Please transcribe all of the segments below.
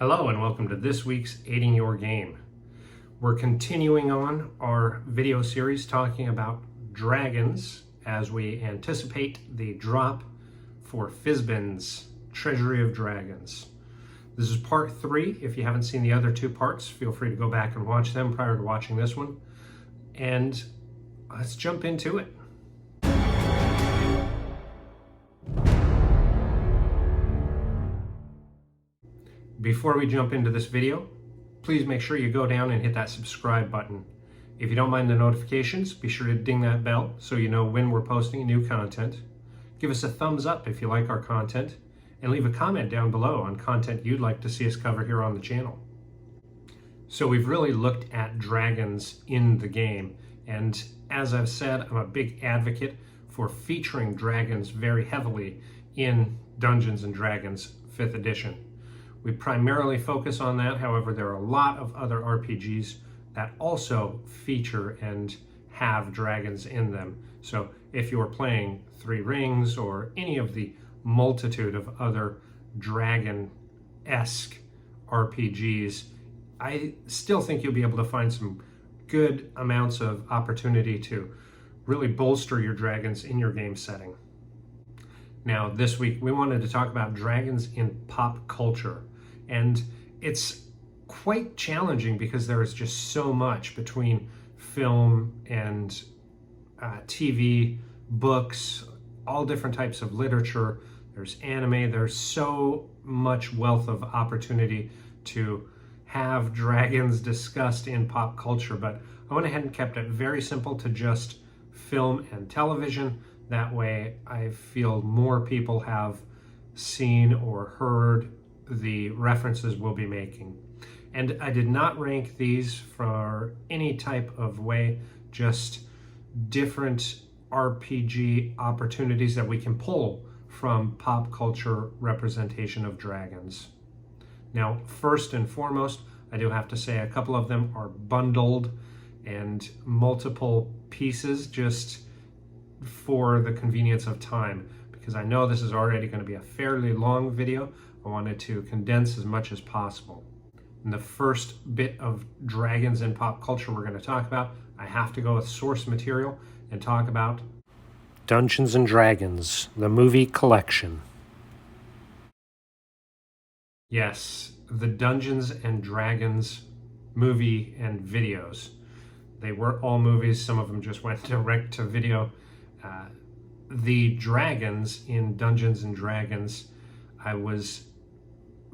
Hello and welcome to this week's Aiding Your Game. We're continuing on our video series talking about dragons as we anticipate the drop for Fizzbin's Treasury of Dragons. This is part 3. If you haven't seen the other 2 parts, feel free to go back and watch them prior to watching this one. And let's jump into it. Before we jump into this video, please make sure you go down and hit that subscribe button. If you don't mind the notifications, be sure to ding that bell so you know when we're posting new content. Give us a thumbs up if you like our content, and leave a comment down below on content you'd like to see us cover here on the channel. So we've really looked at dragons in the game, and as I've said, I'm a big advocate for featuring dragons very heavily in Dungeons & Dragons 5th edition. We primarily focus on that. However, there are a lot of other RPGs that also feature and have dragons in them. So if you're playing Three Rings or any of the multitude of other dragon-esque RPGs, I still think you'll be able to find some good amounts of opportunity to really bolster your dragons in your game setting. Now, this week we wanted to talk about dragons in pop culture. And it's quite challenging because there is just so much between film and TV, books, all different types of literature. There's anime. There's so much wealth of opportunity to have dragons discussed in pop culture. But I went ahead and kept it very simple to just film and television. That way I feel more people have seen or heard the references we'll be making. And I did not rank these for any type of way, just different RPG opportunities that we can pull from pop culture representation of dragons. Now, first and foremost, I do have to say a couple of them are bundled and multiple pieces just for the convenience of time, because I know this is already going to be a fairly long video. I wanted to condense as much as possible. In the first bit of dragons in pop culture we're going to talk about, I have to go with source material and talk about Dungeons & Dragons, the movie collection. Yes, the Dungeons & Dragons movie and videos. They were all movies, some of them just went direct to video. The dragons in Dungeons & Dragons, I was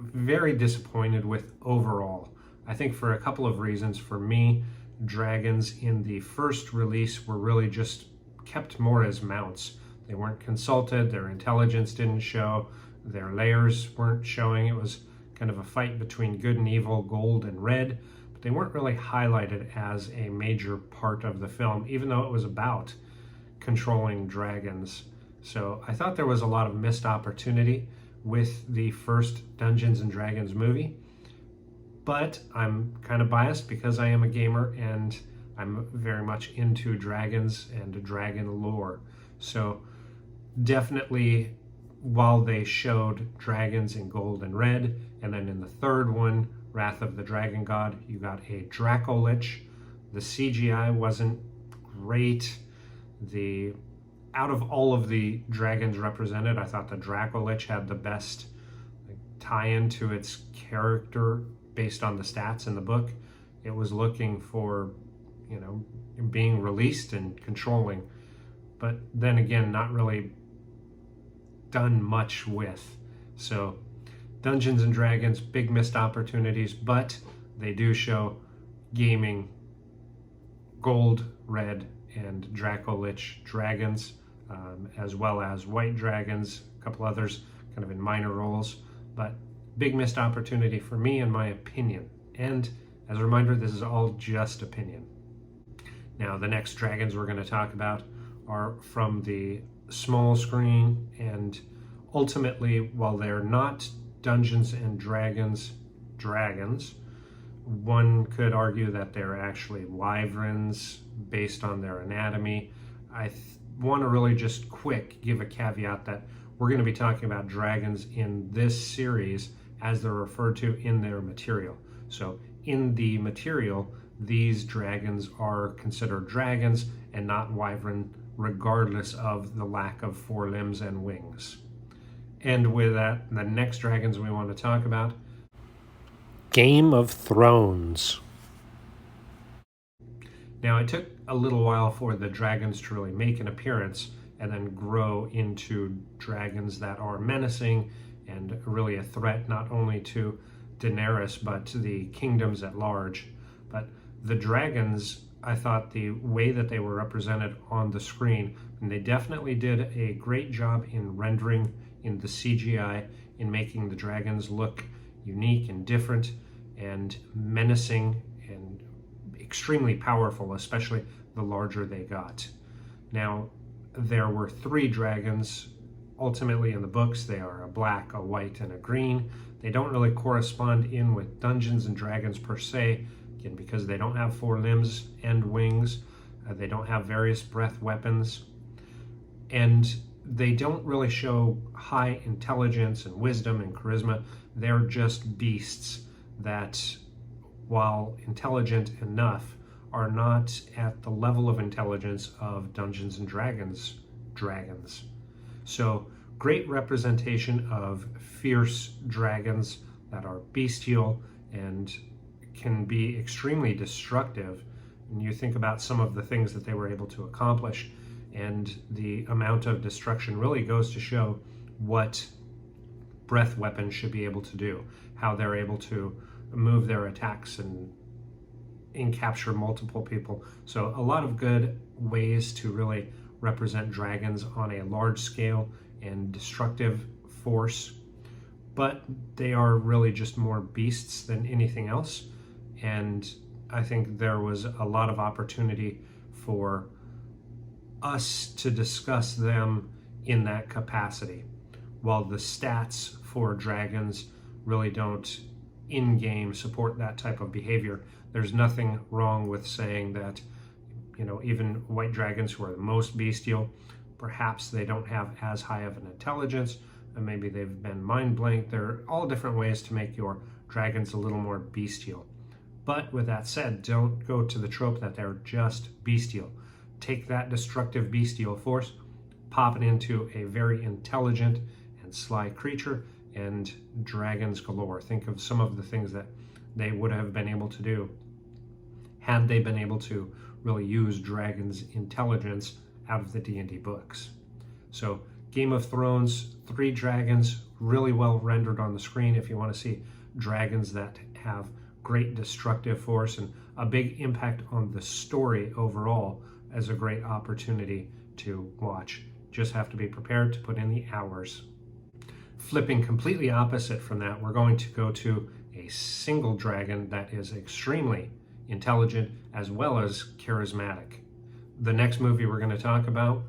very disappointed with overall. I think for a couple of reasons. For me, dragons in the first release were really just kept more as mounts. They weren't consulted, their intelligence didn't show, their layers weren't showing. It was kind of a fight between good and evil, gold and red, but they weren't really highlighted as a major part of the film, even though it was about controlling dragons. So I thought there was a lot of missed opportunity with the first Dungeons & Dragons movie, but I'm kind of biased because I am a gamer and I'm very much into dragons and dragon lore. So definitely, while they showed dragons in gold and red, and then in the third one, Wrath of the Dragon God, you got a Dracolich. The CGI wasn't great. Out of all of the dragons represented, I thought the Dracolich had the best tie-in to its character based on the stats in the book. It was looking for, being released and controlling, but then again, not really done much with. So Dungeons & Dragons, big missed opportunities, but they do show gaming gold, red, and Dracolich dragons, as well as white dragons, a couple others kind of in minor roles, but big missed opportunity for me, in my opinion. And as a reminder, this is all just opinion. Now, the next dragons we're going to talk about are from the small screen, and ultimately, while they're not Dungeons & Dragons dragons, one could argue that they're actually wyverns based on their anatomy. I want to really just quick give a caveat that we're going to be talking about dragons in this series as they're referred to in their material. So in the material, these dragons are considered dragons and not wyvern, regardless of the lack of 4 limbs and wings. And with that, the next dragons we want to talk about, Game of Thrones. Now, it took a little while for the dragons to really make an appearance and then grow into dragons that are menacing and really a threat not only to Daenerys but to the kingdoms at large. But the dragons, I thought the way that they were represented on the screen, and they definitely did a great job in rendering in the CGI, in making the dragons look unique and different and menacing and extremely powerful, especially the larger they got. Now, there were 3 dragons ultimately in the books. They are a black, a white, and a green. They don't really correspond in with Dungeons and Dragons per se, again, because they don't have 4 limbs and wings. They don't have various breath weapons. And they don't really show high intelligence and wisdom and charisma. They're just beasts that, while intelligent enough, are not at the level of intelligence of Dungeons and Dragons dragons. So great representation of fierce dragons that are bestial and can be extremely destructive. And you think about some of the things that they were able to accomplish, and the amount of destruction really goes to show what breath weapons should be able to do, how they're able to move their attacks and capture multiple people. So a lot of good ways to really represent dragons on a large scale and destructive force, but they are really just more beasts than anything else. And I think there was a lot of opportunity for us to discuss them in that capacity. While the stats for dragons really don't in-game support that type of behavior, there's nothing wrong with saying that, even white dragons who are the most bestial, perhaps they don't have as high of an intelligence, and maybe they've been mind blanked. There are all different ways to make your dragons a little more bestial. But with that said, don't go to the trope that they're just bestial. Take that destructive bestial force, pop it into a very intelligent and sly creature, and dragons galore. Think of some of the things that they would have been able to do had they been able to really use dragons' intelligence out of the D&D books. So Game of Thrones, 3 dragons, really well rendered on the screen. If you want to see dragons that have great destructive force and a big impact on the story overall, as a great opportunity to watch. Just have to be prepared to put in the hours. Flipping completely opposite from that, we're going to go to a single dragon that is extremely intelligent as well as charismatic. The next movie we're going to talk about,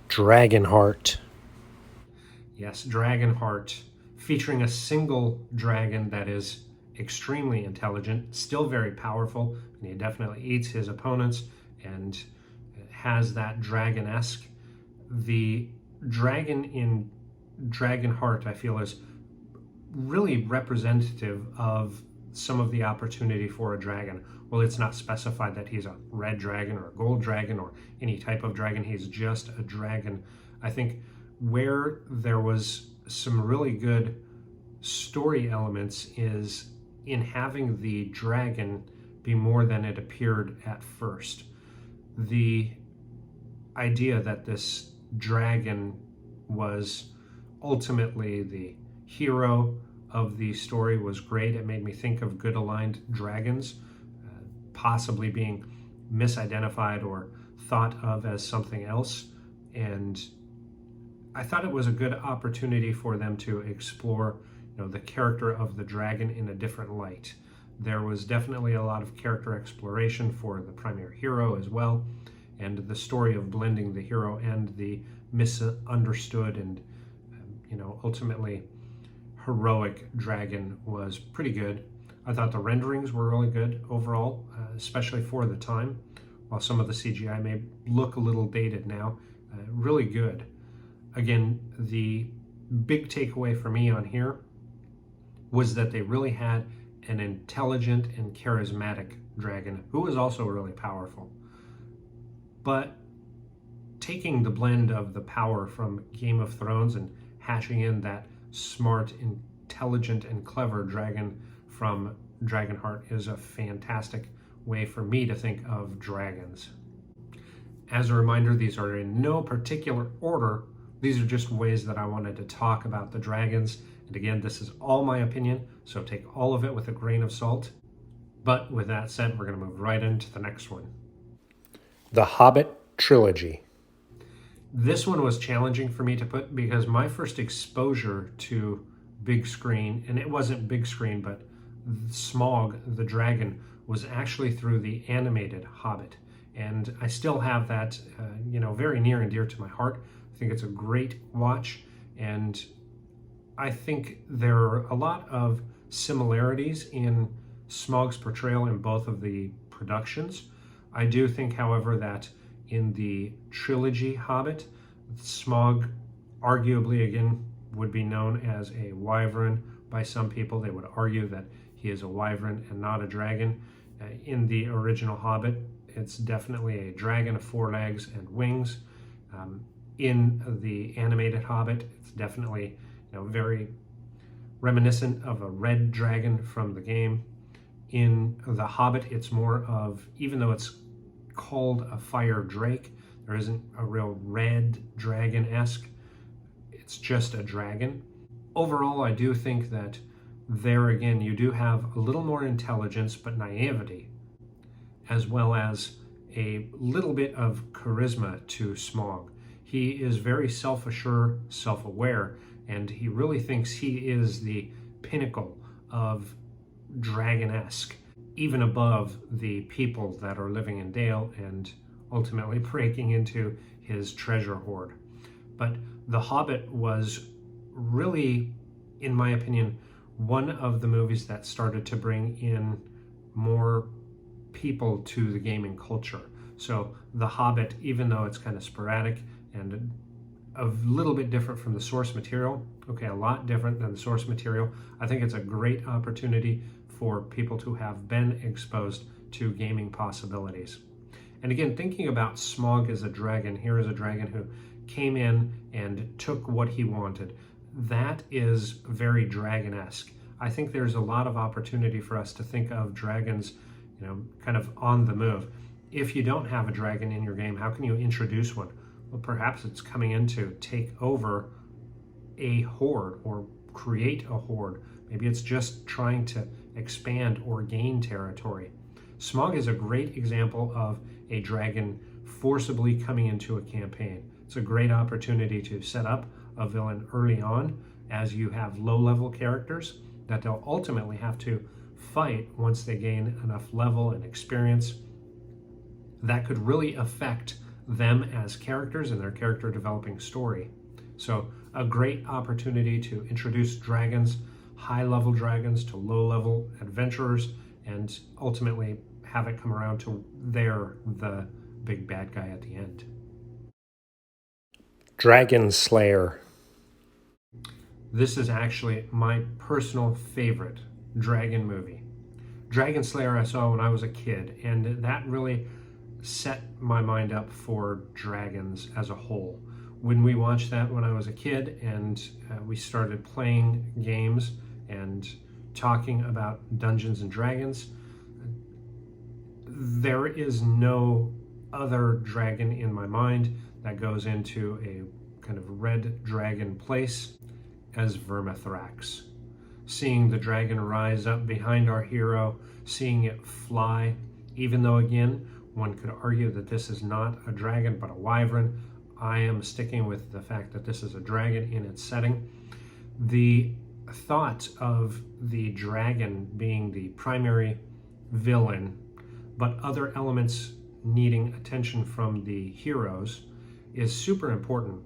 Dragonheart. Yes, Dragonheart, featuring a single dragon that is extremely intelligent, still very powerful, and he definitely eats his opponents and has that dragon-esque. The dragon in Dragonheart, I feel, is really representative of some of the opportunity for a dragon. Well, it's not specified that he's a red dragon or a gold dragon or any type of dragon. He's just a dragon. I think where there was some really good story elements is in having the dragon be more than it appeared at first. The idea that this dragon was ultimately the hero of the story was great. It made me think of good aligned dragons, possibly being misidentified or thought of as something else. And I thought it was a good opportunity for them to explore, the character of the dragon in a different light. There was definitely a lot of character exploration for the primary hero as well, and the story of blending the hero and the misunderstood and ultimately heroic dragon was pretty good. I thought the renderings were really good overall, especially for the time. While some of the CGI may look a little dated now, really good. Again, the big takeaway for me on here was that they really had an intelligent and charismatic dragon who was also really powerful. But taking the blend of the power from Game of Thrones and hashing in that smart, intelligent, and clever dragon from Dragonheart is a fantastic way for me to think of dragons. As a reminder, these are in no particular order. These are just ways that I wanted to talk about the dragons. And again, this is all my opinion, so take all of it with a grain of salt. But with that said, we're going to move right into the next one. The Hobbit trilogy. This one was challenging for me to put because my first exposure to big screen, and it wasn't big screen, but Smaug the dragon, was actually through the animated Hobbit. And I still have that, very near and dear to my heart. I think it's a great watch, and I think there are a lot of similarities in Smaug's portrayal in both of the productions. I do think, however, that in the trilogy Hobbit, Smaug arguably, again, would be known as a wyvern by some people. They would argue that he is a wyvern and not a dragon. In the original Hobbit, it's definitely a dragon of 4 legs and wings. In the animated Hobbit, it's definitely very reminiscent of a red dragon from the game. In the Hobbit, it's more of, even though it's called a fire drake, there isn't a real red dragon-esque. It's just a dragon. Overall, I do think that there again, you do have a little more intelligence, but naivety, as well as a little bit of charisma to Smaug. He is very self-assured, self-aware, and he really thinks he is the pinnacle of dragon-esque, even above the people that are living in Dale and ultimately breaking into his treasure hoard. But The Hobbit was really, in my opinion, one of the movies that started to bring in more people to the gaming culture. So The Hobbit, even though it's kind of sporadic and a little bit different from the source material, okay, a lot different than the source material, I think it's a great opportunity for people to have been exposed to gaming possibilities. And again, thinking about Smaug as a dragon, here is a dragon who came in and took what he wanted. That is very dragon-esque. I think there's a lot of opportunity for us to think of dragons, kind of on the move. If you don't have a dragon in your game, how can you introduce one? Well, perhaps it's coming in to take over a horde or create a horde. Maybe it's just trying to expand or gain territory. Smaug is a great example of a dragon forcibly coming into a campaign. It's a great opportunity to set up a villain early on as you have low-level characters that they'll ultimately have to fight once they gain enough level and experience. That could really affect them as characters and their character developing story. So a great opportunity to introduce dragons, high-level dragons to low-level adventurers, and ultimately have it come around to they're the big bad guy at the end. Dragon Slayer. This is actually my personal favorite dragon movie. Dragon Slayer I saw when I was a kid, and that really set my mind up for dragons as a whole. When we watched that when I was a kid and we started playing games and talking about Dungeons and Dragons, there is no other dragon in my mind that goes into a kind of red dragon place as Vermithrax. Seeing the dragon rise up behind our hero, seeing it fly, even though again, one could argue that this is not a dragon but a wyvern, I am sticking with the fact that this is a dragon in its setting. The thought of the dragon being the primary villain, but other elements needing attention from the heroes, is super important.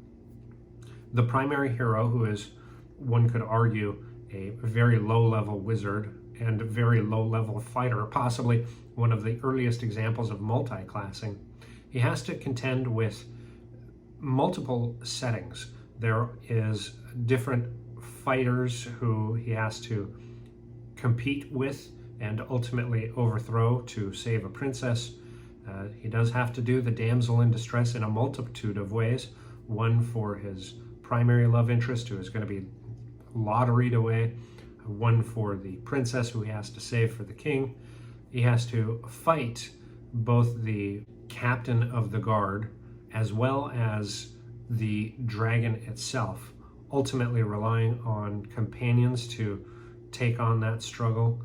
The primary hero, who is, one could argue, a very low-level wizard and a very low-level fighter, possibly one of the earliest examples of multi-classing, he has to contend with multiple settings. There is different fighters who he has to compete with and ultimately overthrow to save a princess. He does have to do the damsel in distress in a multitude of ways. One for his primary love interest, who is going to be lotteried away. One for the princess, who he has to save for the king. He has to fight both the captain of the guard as well as the dragon itself, ultimately relying on companions to take on that struggle.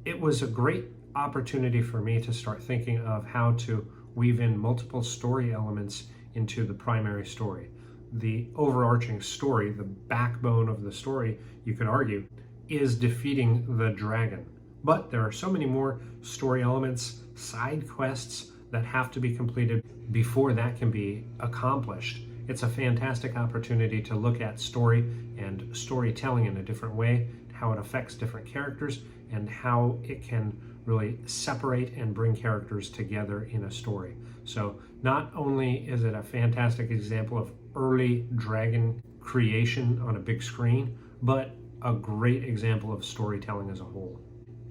It was a great opportunity for me to start thinking of how to weave in multiple story elements into the primary story. The overarching story, the backbone of the story, you could argue, is defeating the dragon. But there are so many more story elements, side quests that have to be completed before that can be accomplished. It's a fantastic opportunity to look at story and storytelling in a different way, how it affects different characters, and how it can really separate and bring characters together in a story. So not only is it a fantastic example of early dragon creation on a big screen, but a great example of storytelling as a whole.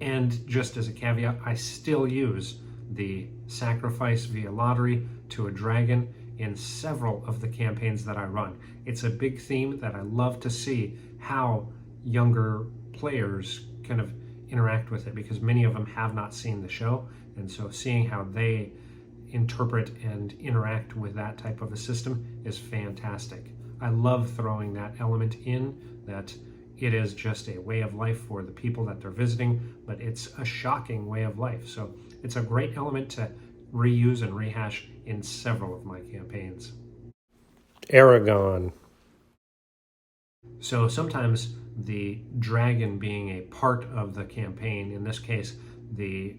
And just as a caveat, I still use the sacrifice via lottery to a dragon in several of the campaigns that I run. It's a big theme that I love to see how younger players kind of interact with it, because many of them have not seen the show, and so seeing how they interpret and interact with that type of a system is fantastic. I love throwing that element in, that it is just a way of life for the people that they're visiting, but it's a shocking way of life. So it's a great element to reuse and rehash in several of my campaigns. Aragon. So sometimes the dragon being a part of the campaign, in this case, the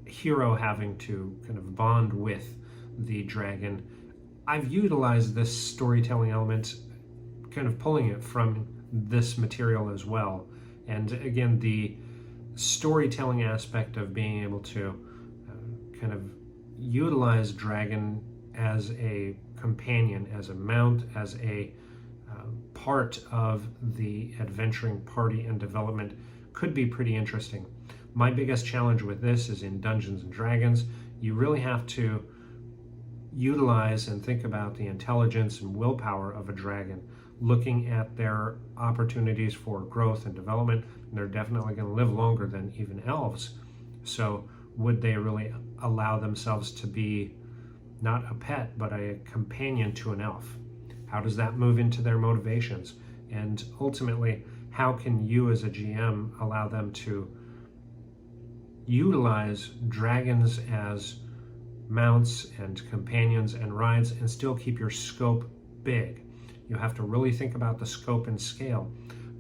hero having to kind of bond with the dragon. I've utilized this storytelling element, kind of pulling it from this material as well. And again, the storytelling aspect of being able to kind of utilize dragon as a companion, as a mount, as a part of the adventuring party and development could be pretty interesting. My biggest challenge with this is in Dungeons and Dragons, you really have to utilize and think about the intelligence and willpower of a dragon, looking at their opportunities for growth and development. And they're definitely going to live longer than even elves. So would they really allow themselves to be not a pet, but a companion to an elf? How does that move into their motivations? And ultimately, how can you as a GM allow them to utilize dragons as mounts and companions and rides and still keep your scope big? You have to really think about the scope and scale,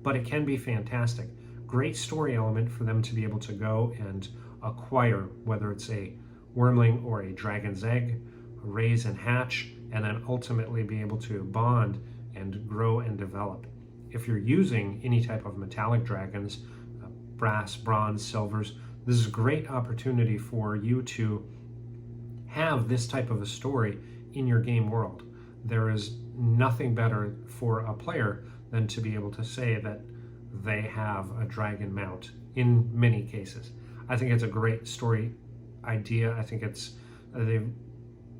but it can be fantastic. Great story element for them to be able to go and acquire, whether it's a wormling or a dragon's egg, raise and hatch, and then ultimately be able to bond and grow and develop. If you're using any type of metallic dragons, brass, bronze, silvers, this is a great opportunity for you to have this type of a story in your game world. There is nothing better for a player than to be able to say that they have a dragon mount in many cases. I think it's a great story idea. I think there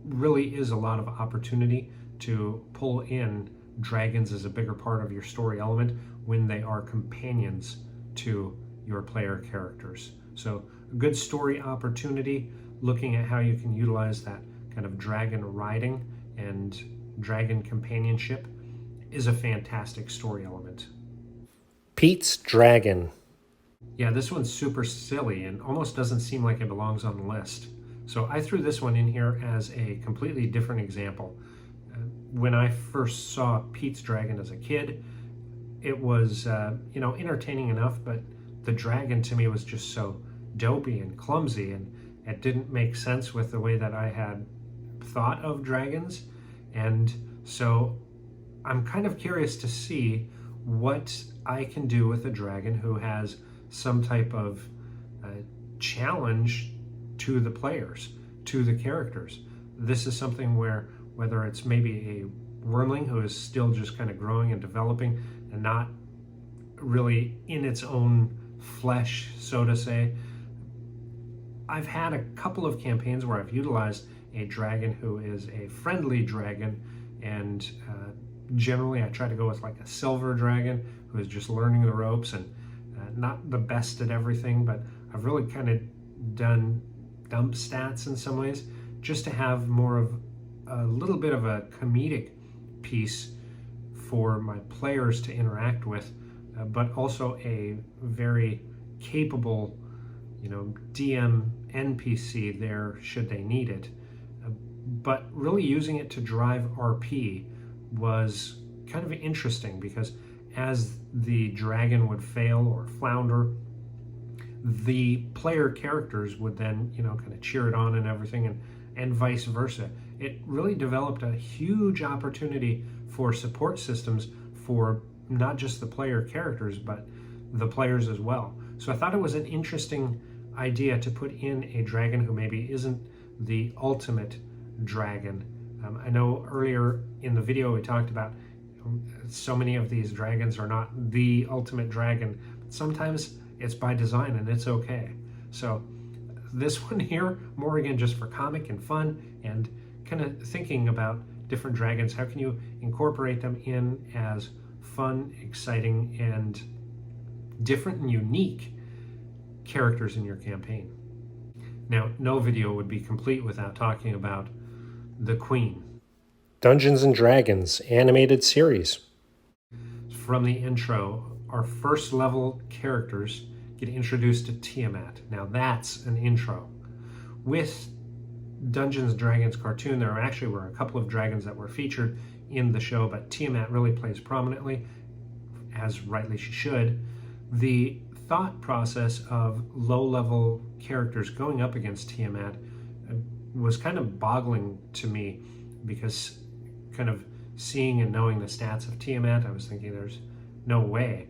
really is a lot of opportunity to pull in dragons as a bigger part of your story element when they are companions to your player characters. So a good story opportunity, looking at how you can utilize that kind of dragon riding and dragon companionship, is a fantastic story element. Pete's Dragon. Yeah, this one's super silly and almost doesn't seem like it belongs on the list. So I threw this one in here as a completely different example. When I first saw Pete's Dragon as a kid, it was entertaining enough, but the dragon to me was just so dopey and clumsy, and it didn't make sense with the way that I had thought of dragons. And so I'm kind of curious to see what I can do with a dragon who has some type of challenge to the players, to the characters. This is something where, whether it's maybe a wormling who is still just kind of growing and developing and not really in its own flesh, so to say. I've had a couple of campaigns where I've utilized a dragon who is a friendly dragon, and generally I try to go with like a silver dragon who is just learning the ropes and not the best at everything, but I've really kind of done dump stats in some ways just to have more of a little bit of a comedic piece for my players to interact with, but also a very capable, DM NPC there should they need it. But really using it to drive RP was kind of interesting, because as the dragon would fail or flounder, the player characters would then, kind of cheer it on and everything, and vice versa. It really developed a huge opportunity for support systems for not just the player characters, but the players as well. So I thought it was an interesting idea to put in a dragon who maybe isn't the ultimate dragon. I know earlier in the video we talked about so many of these dragons are not the ultimate dragon, but sometimes it's by design and it's okay. So this one here, more again just for comic and fun and kind of thinking about different dragons. How can you incorporate them in as fun, exciting, and different and unique characters in your campaign? Now, no video would be complete without talking about the Queen. Dungeons and Dragons animated series. From the intro, our first level characters get introduced to Tiamat. Now that's an intro. With Dungeons and Dragons cartoon, there actually were a couple of dragons that were featured in the show, but Tiamat really plays prominently, as rightly she should. The thought process of low-level characters going up against Tiamat was kind of boggling to me, because kind of seeing and knowing the stats of Tiamat, I was thinking there's no way.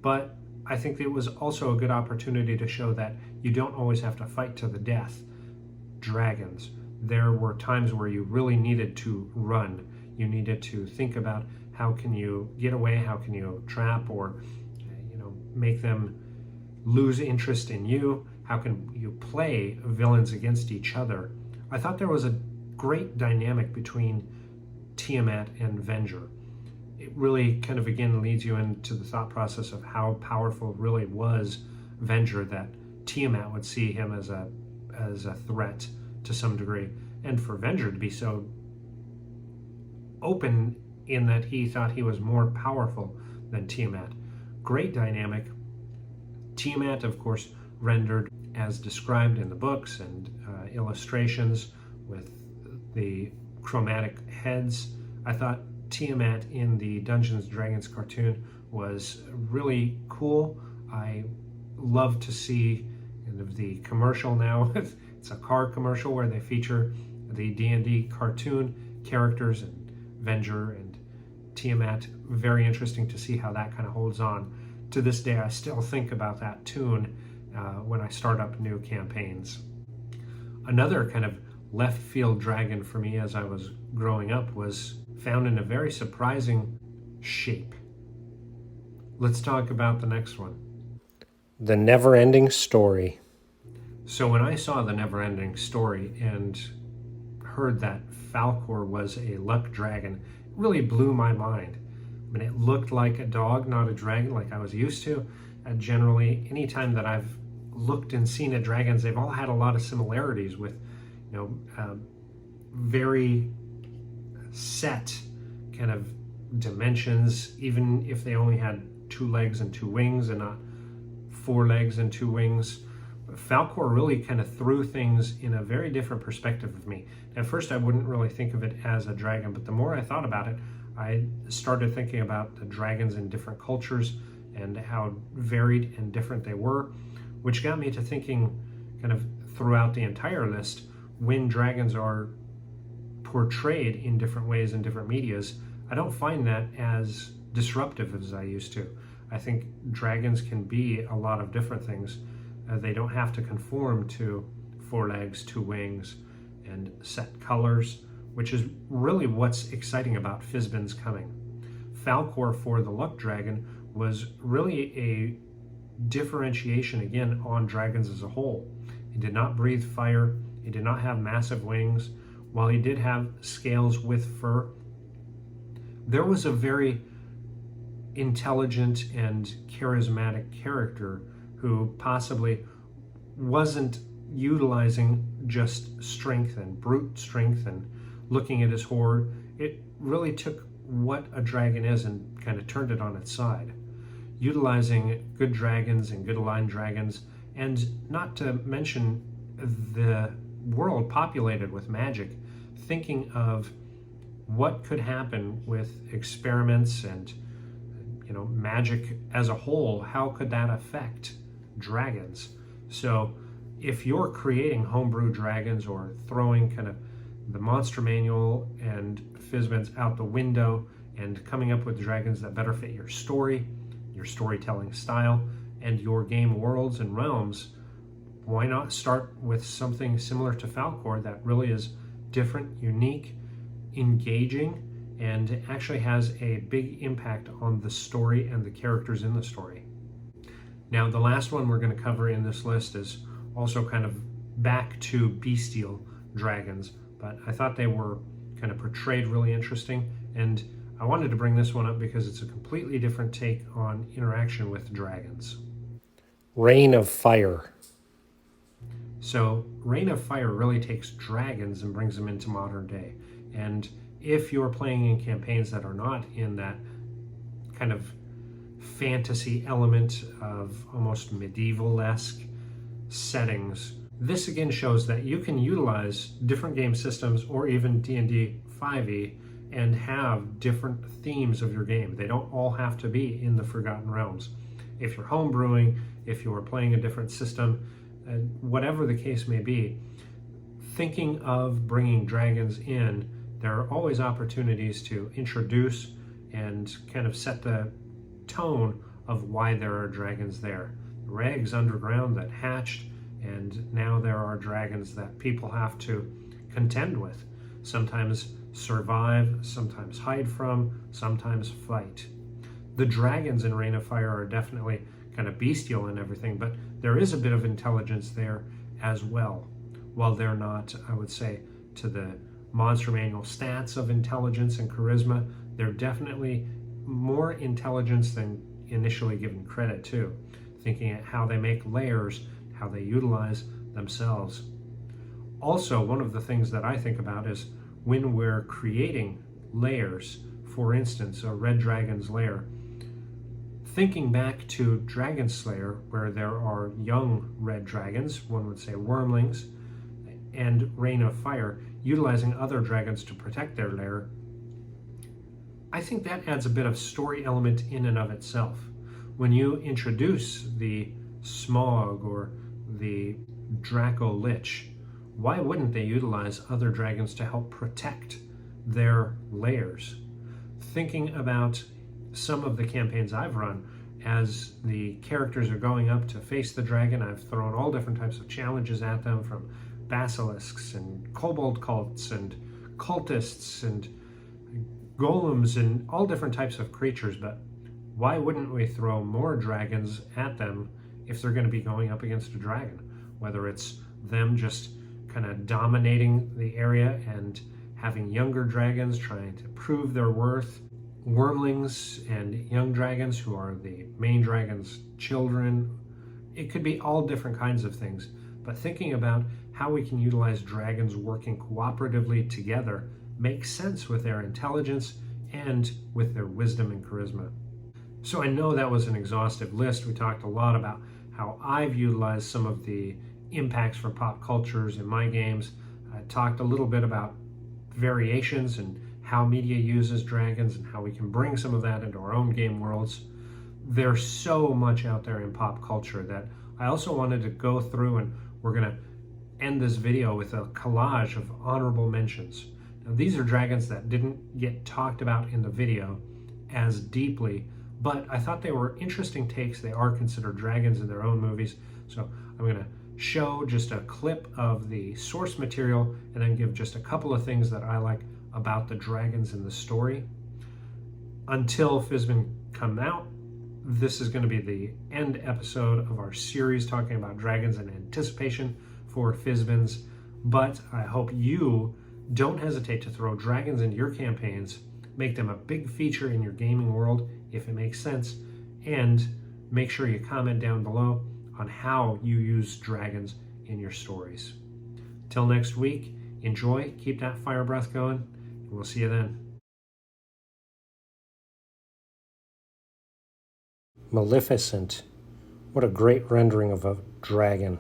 But I think it was also a good opportunity to show that you don't always have to fight to the death dragons. There were times where you really needed to run. You needed to think about how can you get away, how can you trap or make them lose interest in you, how can you play villains against each other. I thought there was a great dynamic between Tiamat and Venger. It really kind of again leads you into the thought process of how powerful really was Venger, that Tiamat would see him as a threat to some degree, and for Venger to be so open in that he thought he was more powerful than Tiamat. Great dynamic. Tiamat, of course, rendered as described in the books and illustrations with the chromatic heads. I thought Tiamat in the Dungeons & Dragons cartoon was really cool. I love to see kind of the commercial now. It's a car commercial where they feature the D&D cartoon characters and Venger and Tiamat. Very interesting to see how that kind of holds on. To this day, I still think about that tune when I start up new campaigns. Another kind of left field dragon for me as I was growing up was found in a very surprising shape. Let's talk about the next one. The Never-Ending Story. So when I saw The Never-Ending Story and heard that Falkor was a luck dragon, it really blew my mind. I mean, it looked like a dog, not a dragon like I was used to. Generally, anytime that I've looked and seen at dragons, they've all had a lot of similarities with, very set kind of dimensions, even if they only had 2 legs and 2 wings and not 4 legs and 2 wings. Falkor really kind of threw things in a very different perspective of me. At first, I wouldn't really think of it as a dragon, but the more I thought about it, I started thinking about the dragons in different cultures and how varied and different they were, which got me to thinking kind of throughout the entire list, when dragons are portrayed in different ways in different medias, I don't find that as disruptive as I used to. I think dragons can be a lot of different things. They don't have to conform to 4 legs, 2 wings, and set colors, which is really what's exciting about Fizzbin's coming. Falkor for the Luck Dragon was really a differentiation again on dragons as a whole. He did not breathe fire. He did not have massive wings. While he did have scales with fur, there was a very intelligent and charismatic character who possibly wasn't utilizing just strength and brute strength and looking at his horde. It really took what a dragon is and kind of turned it on its side, utilizing good dragons and good aligned dragons, and not to mention the world populated with magic, thinking of what could happen with experiments and magic as a whole. How could that affect dragons? So if you're creating homebrew dragons or throwing kind of the monster manual and Fizzbins out the window and coming up with dragons that better fit your story, your storytelling style, and your game worlds and realms, why not start with something similar to Falkor that really is different, unique, engaging, and actually has a big impact on the story and the characters in the story. Now, the last one we're going to cover in this list is also kind of back to bestial dragons, but I thought they were kind of portrayed really interesting, and I wanted to bring this one up because it's a completely different take on interaction with dragons. Reign of Fire. So Reign of Fire really takes dragons and brings them into modern day. And if you're playing in campaigns that are not in that kind of fantasy element of almost medieval-esque settings, this again shows that you can utilize different game systems or even D&D 5e and have different themes of your game. They don't all have to be in the Forgotten Realms. If you're homebrewing, if you're playing a different system, whatever the case may be, thinking of bringing dragons in, there are always opportunities to introduce and kind of set the tone of why there are dragons there. Rags underground that hatched, and now there are dragons that people have to contend with. Sometimes survive, sometimes hide from, sometimes fight. The dragons in Reign of Fire are definitely kind of bestial and everything, but there is a bit of intelligence there as well. While they're not, I would say, to the monster manual stats of intelligence and charisma, they're definitely more intelligence than initially given credit to, thinking at how they make layers, how they utilize themselves. Also, one of the things that I think about is when we're creating layers, for instance, a red dragon's lair, thinking back to Dragon Slayer, where there are young red dragons, one would say wormlings, and Reign of Fire, utilizing other dragons to protect their lair, I think that adds a bit of story element in and of itself. When you introduce the Smog or the Draco Lich, why wouldn't they utilize other dragons to help protect their lairs? Thinking about some of the campaigns I've run, as the characters are going up to face the dragon, I've thrown all different types of challenges at them, from basilisks and kobold cults and cultists and golems and all different types of creatures. But why wouldn't we throw more dragons at them if they're going to be going up against a dragon? Whether it's them just kind of dominating the area and having younger dragons trying to prove their worth, wormlings and young dragons who are the main dragon's children. It could be all different kinds of things, but thinking about how we can utilize dragons working cooperatively together makes sense with their intelligence and with their wisdom and charisma. So I know that was an exhaustive list. We talked a lot about how I've utilized some of the impacts from pop cultures in my games. I talked a little bit about variations and how media uses dragons and how we can bring some of that into our own game worlds. There's so much out there in pop culture that I also wanted to go through, and we're going to end this video with a collage of honorable mentions. Now, these are dragons that didn't get talked about in the video as deeply, but I thought they were interesting takes. They are considered dragons in their own movies. So I'm going to show just a clip of the source material and then give just a couple of things that I like about the dragons in the story. Until Fizzbin come out, this is going to be the end episode of our series talking about dragons in anticipation for Fizzbins, but I hope you don't hesitate to throw dragons into your campaigns, make them a big feature in your gaming world if it makes sense, and make sure you comment down below on how you use dragons in your stories. Till next week, enjoy, keep that fire breath going, and we'll see you then. Maleficent. What a great rendering of a dragon.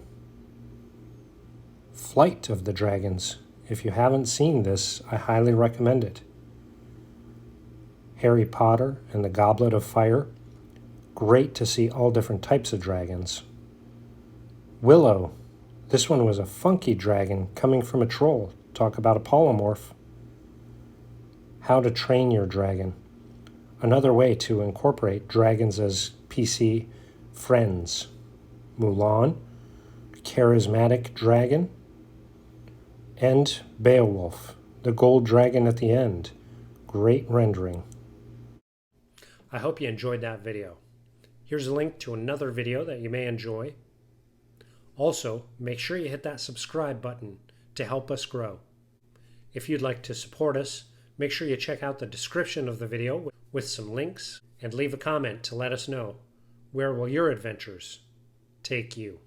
Flight of the Dragons. If you haven't seen this, I highly recommend it. Harry Potter and the Goblet of Fire. Great to see all different types of dragons. Willow. This one was a funky dragon coming from a troll. Talk about a polymorph. How to Train Your Dragon. Another way to incorporate dragons as PC friends. Mulan, charismatic dragon, and Beowulf, the gold dragon at the end. Great rendering. I hope you enjoyed that video. Here's a link to another video that you may enjoy. Also, make sure you hit that subscribe button to help us grow. If you'd like to support us, make sure you check out the description of the video with some links and leave a comment to let us know where will your adventures take you.